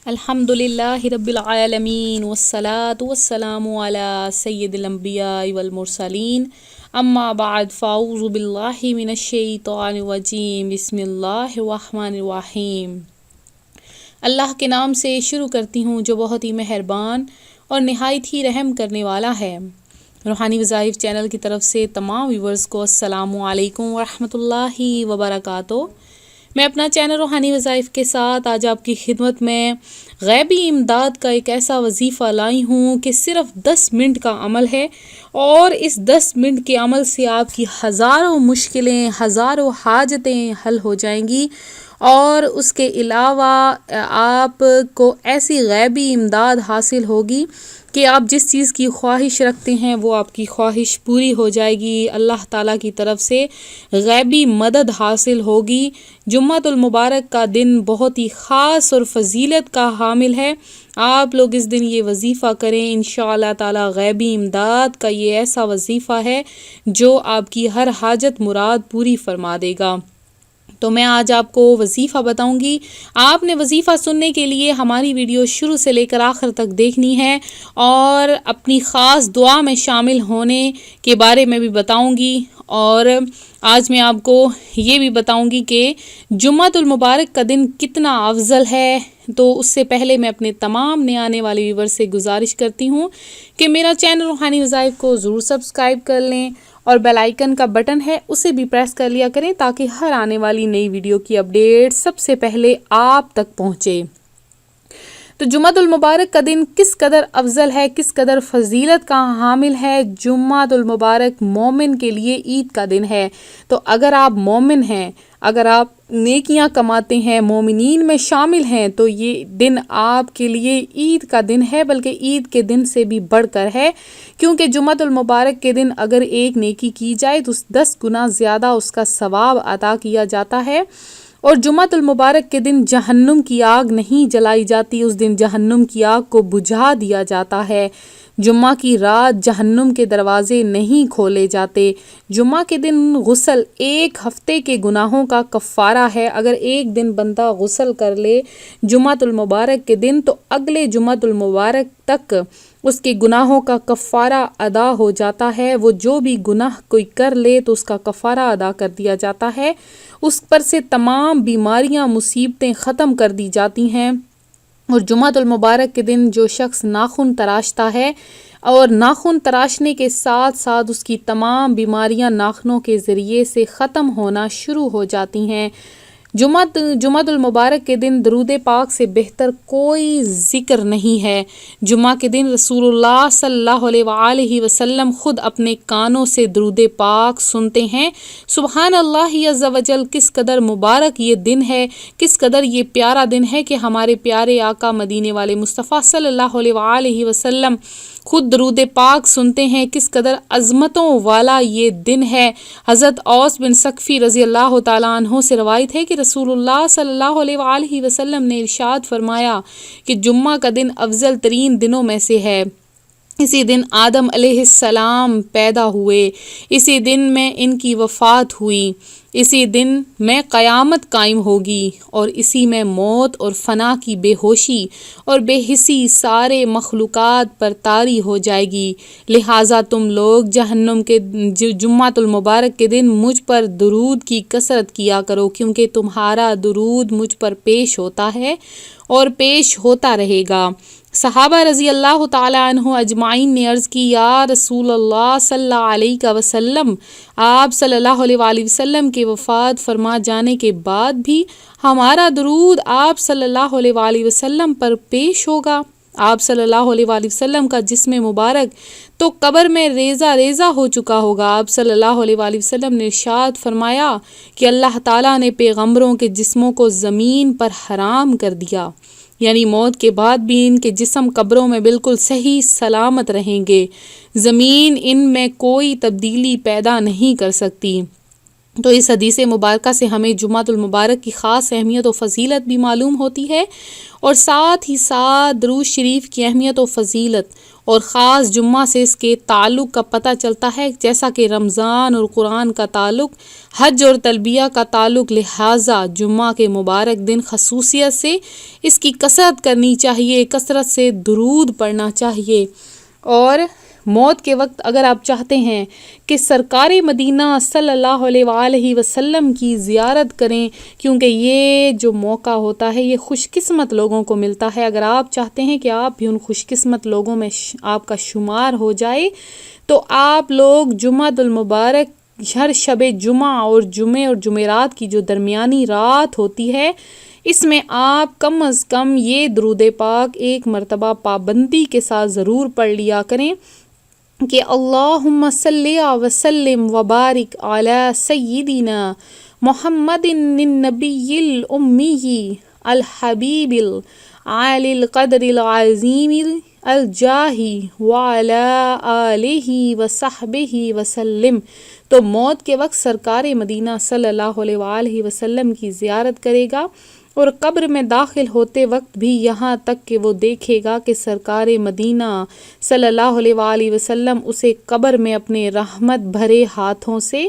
الحمد للہ رب العالمین والصلاة والسلام علی سید الانبیاء والمرسلین اما بعد فاعوذ باللہ من الشیطان الرجیم بسم اللہ الرحمن الرحیم۔ اللہ کے نام سے شروع کرتی ہوں جو بہت ہی مہربان اور نہایت ہی رحم کرنے والا ہے۔ روحانی وظائف چینل کی طرف سے تمام ویورز کو السلام علیکم ورحمۃ اللہ وبرکاتہ۔ میں اپنا چینل روحانی وظائف کے ساتھ آج آپ کی خدمت میں غیبی امداد کا ایک ایسا وظیفہ لائی ہوں کہ صرف 10 منٹ کا عمل ہے، اور اس 10 منٹ کے عمل سے آپ کی ہزاروں مشکلیں، ہزاروں حاجتیں حل ہو جائیں گی، اور اس کے علاوہ آپ کو ایسی غیبی امداد حاصل ہوگی کہ آپ جس چیز کی خواہش رکھتے ہیں وہ آپ کی خواہش پوری ہو جائے گی۔ اللہ تعالیٰ کی طرف سے غیبی مدد حاصل ہوگی۔ جمعۃ المبارک کا دن بہت ہی خاص اور فضیلت کا حامل ہے۔ آپ لوگ اس دن یہ وظیفہ کریں، انشاءاللہ تعالیٰ غیبی امداد کا یہ ایسا وظیفہ ہے جو آپ کی ہر حاجت مراد پوری فرما دے گا۔ تو میں آج آپ کو وظیفہ بتاؤں گی۔ آپ نے وظیفہ سننے کے لیے ہماری ویڈیو شروع سے لے کر آخر تک دیکھنی ہے، اور اپنی خاص دعا میں شامل ہونے کے بارے میں بھی بتاؤں گی، اور آج میں آپ کو یہ بھی بتاؤں گی کہ جمعۃ المبارک کا دن کتنا افضل ہے۔ تو اس سے پہلے میں اپنے تمام نئے آنے والے ویور سے گزارش کرتی ہوں کہ میرا چینل روحانی وظائف کو ضرور سبسکرائب کر لیں، اور بیل آئیکن کا بٹن ہے اسے بھی پریس کر لیا کریں تاکہ ہر آنے والی نئی ویڈیو کی اپڈیٹ سب سے پہلے آپ تک پہنچے۔ تو جمعۃ المبارک کا دن کس قدر افضل ہے، کس قدر فضیلت کا حامل ہے۔ جمعۃ المبارک مومن کے لیے عید کا دن ہے۔ تو اگر آپ مومن ہیں، اگر آپ نیکیاں کماتے ہیں، مومنین میں شامل ہیں، تو یہ دن آپ کے لیے عید کا دن ہے، بلکہ عید کے دن سے بھی بڑھ کر ہے، کیونکہ جمعۃ المبارک کے دن اگر ایک نیکی کی جائے تو 10 گنا زیادہ اس کا ثواب عطا کیا جاتا ہے۔ اور جمعۃ المبارک کے دن جہنم کی آگ نہیں جلائی جاتی، اس دن جہنم کی آگ کو بجھا دیا جاتا ہے۔ جمعہ کی رات جہنم کے دروازے نہیں کھولے جاتے۔ جمعہ کے دن غسل 1 ہفتے کے گناہوں کا کفارہ ہے۔ اگر ایک دن بندہ غسل کر لے جمعۃ المبارک کے دن، تو اگلے جمعۃ المبارک تک اس کے گناہوں کا کفارہ ادا ہو جاتا ہے۔ وہ جو بھی گناہ کوئی کر لے تو اس کا کفارہ ادا کر دیا جاتا ہے، اس پر سے تمام بیماریاں، مصیبتیں ختم کر دی جاتی ہیں۔ اور جمعۃ المبارک کے دن جو شخص ناخن تراشتا ہے، اور ناخن تراشنے کے ساتھ ساتھ اس کی تمام بیماریاں ناخنوں کے ذریعے سے ختم ہونا شروع ہو جاتی ہیں۔ جمعۃ المبارک کے دن درود پاک سے بہتر کوئی ذکر نہیں ہے۔ جمعہ کے دن رسول اللہ صلی اللہ علیہ وآلہ وسلم خود اپنے کانوں سے درود پاک سنتے ہیں۔ سبحان اللہ عز و جل، کس قدر مبارک یہ دن ہے، کس قدر یہ پیارا دن ہے کہ ہمارے پیارے آقا مدینے والے مصطفیٰ صلی اللہ علیہ وآلہ وسلم خود درود پاک سنتے ہیں۔ کس قدر عظمتوں والا یہ دن ہے۔ حضرت اوس بن سقفی رضی اللہ تعالیٰ عنہ سے روایت ہے کہ رسول اللہ صلی اللہ علیہ وآلہ وسلم نے ارشاد فرمایا کہ جمعہ کا دن افضل ترین دنوں میں سے ہے۔ اسی دن آدم علیہ السلام پیدا ہوئے، اسی دن میں ان کی وفات ہوئی، اسی دن میں قیامت قائم ہوگی، اور اسی میں موت اور فنا کی بے ہوشی اور بے حسی سارے مخلوقات پر طاری ہو جائے گی۔ لہٰذا تم لوگ جہنم کے جمعۃ المبارک کے دن مجھ پر درود کی کثرت کیا کرو، کیونکہ تمہارا درود مجھ پر پیش ہوتا ہے اور پیش ہوتا رہے گا۔ صحابہ رضی اللہ تعالیٰ عنہ اجمعین نے عرض کی، یا رسول اللہ صلی اللہ علیہ وسلم، آپ صلی اللہ علیہ وآلہ وسلم کے وفات فرما جانے کے بعد بھی ہمارا درود آپ صلی اللہ علیہ وآلہ وسلم پر پیش ہوگا؟ آپ صلی اللہ علیہ وآلہ وسلم کا جسم مبارک تو قبر میں ریزہ ریزہ ہو چکا ہوگا۔ آپ صلی اللہ علیہ وآلہ وسلم نے ارشاد فرمایا کہ اللہ تعالیٰ نے پیغمبروں کے جسموں کو زمین پر حرام کر دیا، یعنی موت کے بعد بھی ان کے جسم قبروں میں بالکل صحیح سلامت رہیں گے، زمین ان میں کوئی تبدیلی پیدا نہیں کر سکتی۔ تو اس حدیث مبارکہ سے ہمیں جمعۃ المبارک کی خاص اہمیت و فضیلت بھی معلوم ہوتی ہے، اور ساتھ ہی ساتھ درود شریف کی اہمیت و فضیلت اور خاص جمعہ سے اس کے تعلق کا پتہ چلتا ہے، جیسا کہ رمضان اور قرآن کا تعلق، حج اور تلبیہ کا تعلق، لہٰذا جمعہ کے مبارک دن خصوصیت سے اس کی کثرت کرنی چاہیے، کثرت سے درود پڑھنا چاہیے۔ اور موت کے وقت اگر آپ چاہتے ہیں کہ سرکار مدینہ صلی اللہ علیہ وآلہ وسلم کی زیارت کریں، کیونکہ یہ جو موقع ہوتا ہے یہ خوش قسمت لوگوں کو ملتا ہے، اگر آپ چاہتے ہیں کہ آپ بھی ان خوش قسمت لوگوں میں آپ کا شمار ہو جائے، تو آپ لوگ جمعۃ المبارک ہر شب جمعہ اور جمعے اور جمعرات کی جو درمیانی رات ہوتی ہے، اس میں آپ کم از کم یہ درود پاک ایک مرتبہ پابندی کے ساتھ ضرور پڑھ لیا کریں کہ اللہم صلی وسلم وبارک علی سیدنا محمد النبی الامی الحبیب العالی القدر العظیم الجاہ وعلی آلہ وصحبہ وسلم۔ تو موت کے وقت سرکار مدینہ صلی اللہ علیہ وآلہ وسلم کی زیارت کرے گا، اور قبر میں داخل ہوتے وقت بھی یہاں تک کہ وہ دیکھے گا کہ سرکار مدینہ صلی اللہ علیہ وآلہ وسلم اسے قبر میں اپنے رحمت بھرے ہاتھوں سے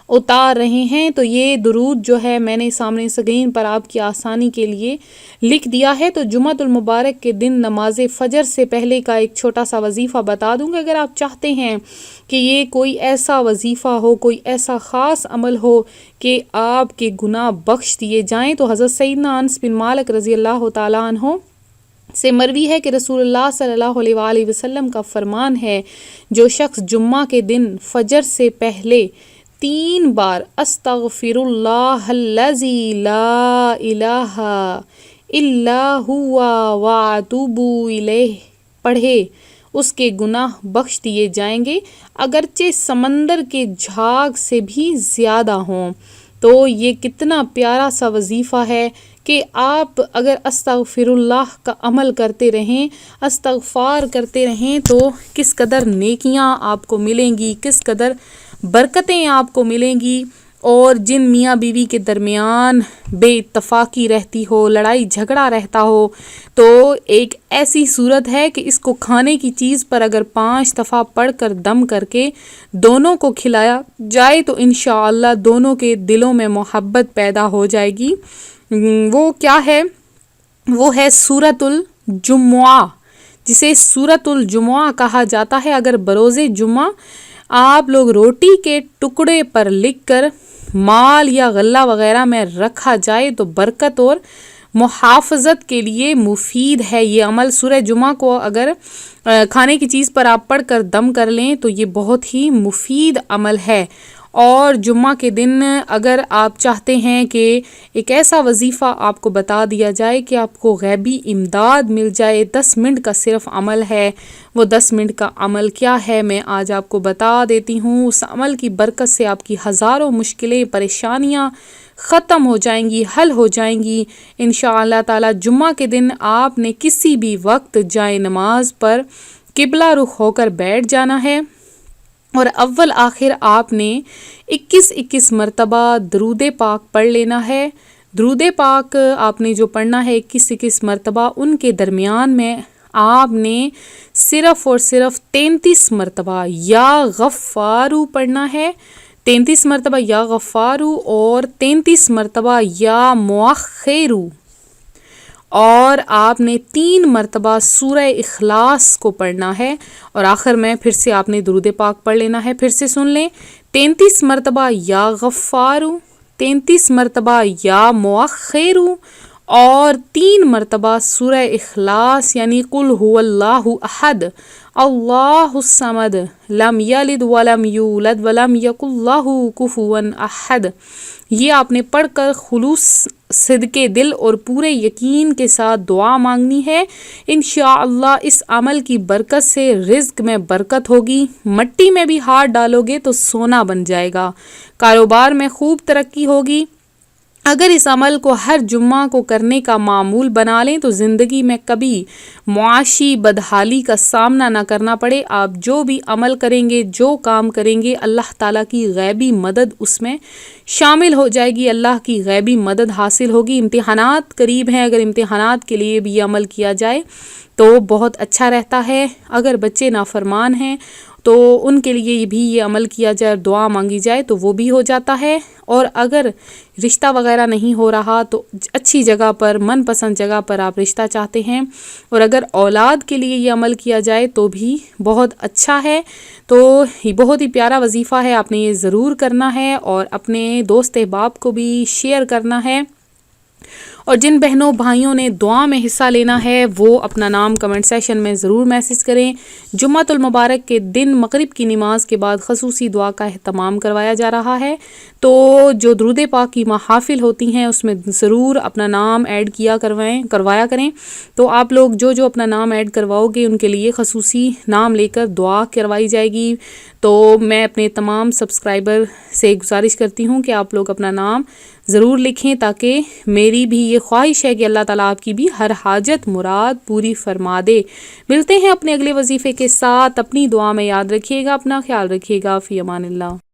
اتار رہے ہیں۔ تو یہ درود جو ہے میں نے سامنے اسکرین پر آپ کی آسانی کے لیے لکھ دیا ہے۔ تو جمعۃ المبارک کے دن نماز فجر سے پہلے کا ایک چھوٹا سا وظیفہ بتا دوں گا، اگر آپ چاہتے ہیں کہ یہ کوئی ایسا وظیفہ ہو، کوئی ایسا خاص عمل ہو کہ آپ کے گناہ بخش دیے جائیں، تو حضرت سیدنا انس بن مالک رضی اللہ تعالیٰ عنہ سے مروی ہے کہ رسول اللہ صلی اللہ علیہ وآلہ وسلم کا فرمان ہے، جو شخص جمعہ کے دن فجر سے پہلے 3 بار استغفر اللہ الذی لا الہ الا هو واتوب الیہ پڑھے، اس کے گناہ بخش دیے جائیں گے، اگرچہ سمندر کے جھاگ سے بھی زیادہ ہوں۔ تو یہ کتنا پیارا سا وظیفہ ہے کہ آپ اگر استغفر اللہ کا عمل کرتے رہیں، استغفار کرتے رہیں، تو کس قدر نیکیاں آپ کو ملیں گی، کس قدر برکتیں آپ کو ملیں گی۔ اور جن میاں بیوی کے درمیان بے اتفاقی رہتی ہو، لڑائی جھگڑا رہتا ہو، تو ایک ایسی صورت ہے کہ اس کو کھانے کی چیز پر اگر 5 دفعہ پڑھ کر دم کر کے دونوں کو کھلایا جائے تو انشاءاللہ دونوں کے دلوں میں محبت پیدا ہو جائے گی۔ وہ کیا ہے؟ وہ ہے سورۃ الجمعہ، جسے سورۃ الجمعہ کہا جاتا ہے۔ اگر بروز جمعہ آپ لوگ روٹی کے ٹکڑے پر لکھ کر مال یا غلہ وغیرہ میں رکھا جائے تو برکت اور محافظت کے لیے مفید ہے یہ عمل۔ سورہ جمعہ کو اگر کھانے کی چیز پر آپ پڑھ کر دم کر لیں تو یہ بہت ہی مفید عمل ہے۔ اور جمعہ کے دن اگر آپ چاہتے ہیں کہ ایک ایسا وظیفہ آپ کو بتا دیا جائے کہ آپ کو غیبی امداد مل جائے، 10 منٹ کا صرف عمل ہے، وہ 10 منٹ کا عمل کیا ہے میں آج آپ کو بتا دیتی ہوں۔ اس عمل کی برکت سے آپ کی ہزاروں مشکلیں، پریشانیاں ختم ہو جائیں گی، حل ہو جائیں گی انشاءاللہ تعالی۔ جمعہ کے دن آپ نے کسی بھی وقت جائے نماز پر قبلہ رخ ہو کر بیٹھ جانا ہے، اور اول آخر آپ نے 21 مرتبہ درود پاک پڑھ لینا ہے۔ درود پاک آپ نے جو پڑھنا ہے 21 مرتبہ، ان کے درمیان میں آپ نے صرف اور صرف 33 مرتبہ یا غفارو پڑھنا ہے، 33 مرتبہ یا غفارو اور 33 مرتبہ یا مؤخرو، اور آپ نے 3 مرتبہ سورہ اخلاص کو پڑھنا ہے، اور آخر میں پھر سے آپ نے درود پاک پڑھ لینا ہے۔ پھر سے سن لیں، 33 مرتبہ یا غفارو، 33 مرتبہ یا مؤخرو، اور 3 مرتبہ سورہ اخلاص، یعنی قل هو اللہ احد اللہ الصمد لم یلد ولم یولد ولم یکن لہ کفوا احد۔ یہ آپ نے پڑھ کر خلوص، صدقے دل اور پورے یقین کے ساتھ دعا مانگنی ہے۔ انشاءاللہ اس عمل کی برکت سے رزق میں برکت ہوگی، مٹی میں بھی ہاتھ ڈالو گے تو سونا بن جائے گا، کاروبار میں خوب ترقی ہوگی، اگر اس عمل کو ہر جمعہ کو کرنے کا معمول بنا لیں تو زندگی میں کبھی معاشی بدحالی کا سامنا نہ کرنا پڑے. آپ جو بھی عمل کریں گے، جو کام کریں گے، اللہ تعالیٰ کی غیبی مدد اس میں شامل ہو جائے گی، اللہ کی غیبی مدد حاصل ہوگی. امتحانات قریب ہیں، اگر امتحانات کے لیے بھی یہ عمل کیا جائے تو بہت اچھا رہتا ہے. اگر بچے نافرمان ہیں تو ان کے لیے بھی یہ عمل کیا جائے اور دعا مانگی جائے تو وہ بھی ہو جاتا ہے. اور اگر رشتہ وغیرہ نہیں ہو رہا تو اچھی جگہ پر، من پسند جگہ پر آپ رشتہ چاہتے ہیں، اور اگر اولاد کے لیے یہ عمل کیا جائے تو بھی بہت اچھا ہے. تو یہ بہت ہی پیارا وظیفہ ہے، آپ نے یہ ضرور کرنا ہے اور اپنے دوست احباب کو بھی شیئر کرنا ہے. اور جن بہنوں بھائیوں نے دعا میں حصہ لینا ہے وہ اپنا نام کمنٹ سیشن میں ضرور میسج کریں. جمعۃ المبارک کے دن مغرب کی نماز کے بعد خصوصی دعا کا اہتمام کروایا جا رہا ہے، تو جو درود پاک کی محافل ہوتی ہیں اس میں ضرور اپنا نام ایڈ کروایا کریں. تو آپ لوگ جو اپنا نام ایڈ کرواؤ گے ان کے لیے خصوصی نام لے کر دعا کروائی جائے گی. تو میں اپنے تمام سبسکرائبر سے گزارش کرتی ہوں کہ آپ لوگ اپنا نام ضرور لکھیں، تاکہ میری بھی یہ خواہش ہے کہ اللہ تعالیٰ آپ کی بھی ہر حاجت مراد پوری فرما دے. ملتے ہیں اپنے اگلے وظیفے کے ساتھ. اپنی دعا میں یاد رکھیے گا، اپنا خیال رکھیے گا. فی امان اللہ.